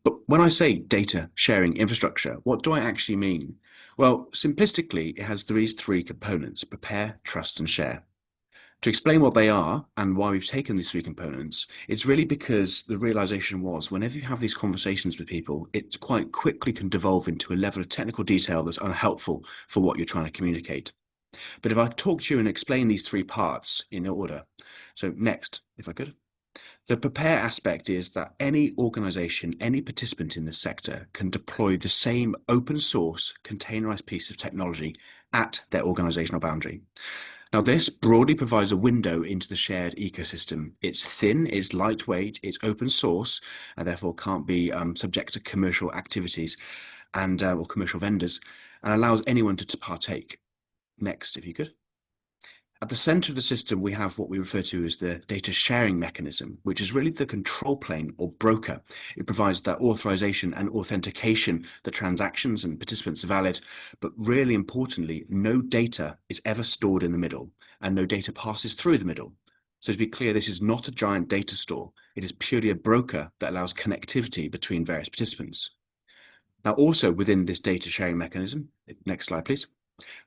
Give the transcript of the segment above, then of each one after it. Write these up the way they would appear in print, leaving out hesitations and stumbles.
But when I say data sharing infrastructure, what do I actually mean? Well, simplistically, it has these three components: prepare, trust, and share. To explain what they are and why we've taken these three components, it's really because the realization was whenever you have these conversations with people, it quite quickly can devolve into a level of technical detail that's unhelpful for what you're trying to communicate. But if I talk to you and explain these three parts in order, so next, if I could. The prepare aspect is that any organization, any participant in the sector can deploy the same open source containerized piece of technology at their organizational boundary. Now, this broadly provides a window into the shared ecosystem. It's thin, it's lightweight, it's open source, and therefore can't be subject to commercial activities and or commercial vendors, and allows anyone to partake. Next, if you could. At the center of the system, we have what we refer to as the data sharing mechanism, which is really the control plane or broker. It provides that authorization and authentication that transactions and participants are valid, but really importantly, no data is ever stored in the middle and no data passes through the middle. So to be clear, this is not a giant data store. It is purely a broker that allows connectivity between various participants. Now, also within this data sharing mechanism, next slide, please.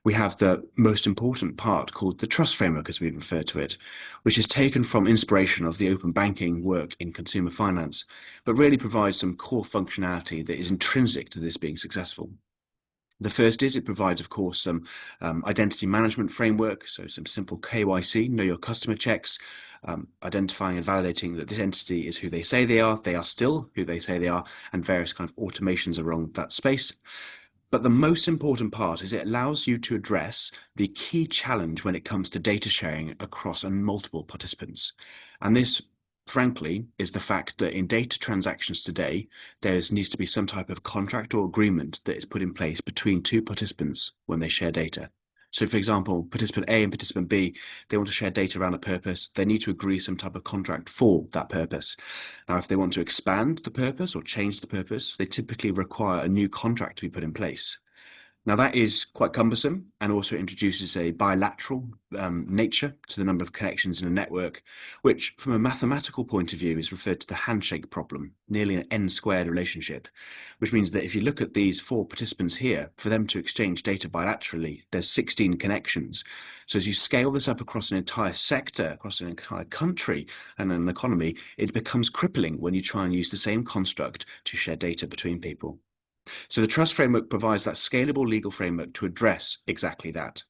We have the most important part called the trust framework, as we refer to it, which is taken from inspiration of the open banking work in consumer finance, but really provides some core functionality that is intrinsic to this being successful. The first is it provides, of course, some identity management framework, so some simple KYC, know your customer checks, identifying and validating that this entity is who they say they are still who they say they are, and various kind of automations around that space. But the most important part is it allows you to address the key challenge when it comes to data sharing across multiple participants. And this, frankly, is the fact that in data transactions today, there needs to be some type of contract or agreement that is put in place between two participants when they share data. So, for example, participant A and participant B, they want to share data around a purpose. They need to agree some type of contract for that purpose. Now, if they want to expand the purpose or change the purpose, they typically require a new contract to be put in place. Now, that is quite cumbersome and also introduces a bilateral nature to the number of connections in a network, which from a mathematical point of view is referred to the handshake problem, nearly an n-squared relationship, which means that if you look at these four participants here, for them to exchange data bilaterally, there's 16 connections. So as you scale this up across an entire sector, across an entire country and an economy, it becomes crippling when you try and use the same construct to share data between people. So the trust framework provides that scalable legal framework to address exactly that.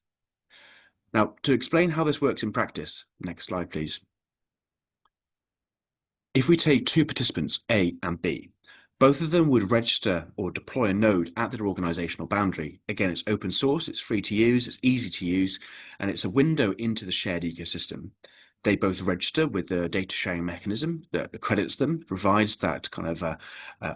Now, to explain how this works in practice, next slide, please. If we take two participants, A and B, both of them would register or deploy a node at their organizational boundary. Again, it's open source, it's free to use, it's easy to use, and it's a window into the shared ecosystem. They both register with the data sharing mechanism that accredits them, provides that kind of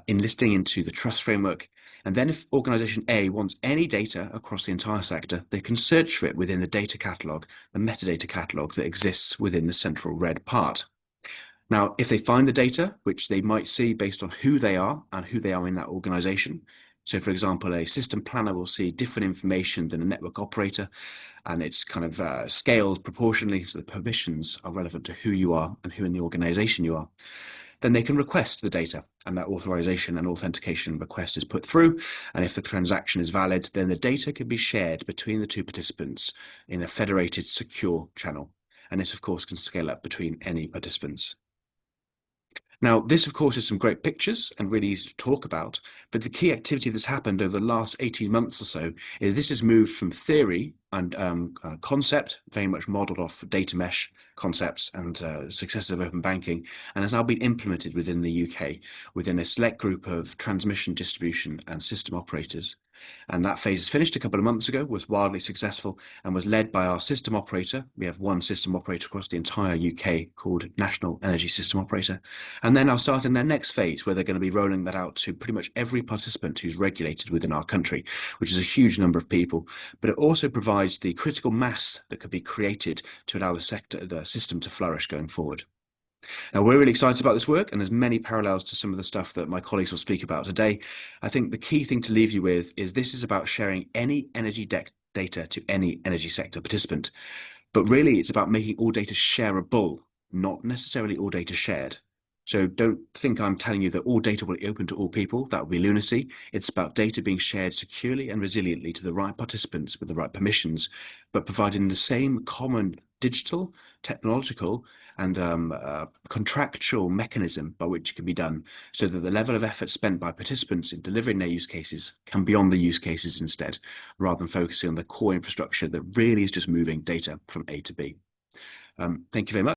enlisting into the trust framework. And then if organization A wants any data across the entire sector, they can search for it within the data catalog, the metadata catalog that exists within the central red part. Now, if they find the data, which they might see based on who they are and who they are in that organization, so for example, a system planner will see different information than a network operator, and it's kind of scaled proportionally, so the permissions are relevant to who you are and who in the organization you are. Then they can request the data, and that authorization and authentication request is put through. And if the transaction is valid, then the data can be shared between the two participants in a federated, secure channel. And this, of course, can scale up between any participants. Now, this, of course, is some great pictures and really easy to talk about, but the key activity that's happened over the last 18 months or so is this has moved from theory and concept, very much modeled off data mesh concepts and successes of open banking, and has now been implemented within the UK, within a select group of transmission, distribution, and system operators. And that phase is finished a couple of months ago, was wildly successful, and was led by our system operator. We have one system operator across the entire UK called National Energy System Operator. And then I'll start in their next phase, where they're going to be rolling that out to pretty much every participant who's regulated within our country, which is a huge number of people. But it also provides the critical mass that could be created to allow the system to flourish going forward. Now, we're really excited about this work, and there's many parallels to some of the stuff that my colleagues will speak about today. I think the key thing to leave you with is this is about sharing any energy data to any energy sector participant. But really, it's about making all data shareable, not necessarily all data shared. So don't think I'm telling you that all data will be open to all people. That would be lunacy. It's about data being shared securely and resiliently to the right participants with the right permissions, but providing the same common digital, technological, and contractual mechanism by which it can be done, so that the level of effort spent by participants in delivering their use cases can be on the use cases instead, rather than focusing on the core infrastructure that really is just moving data from A to B. Thank you very much.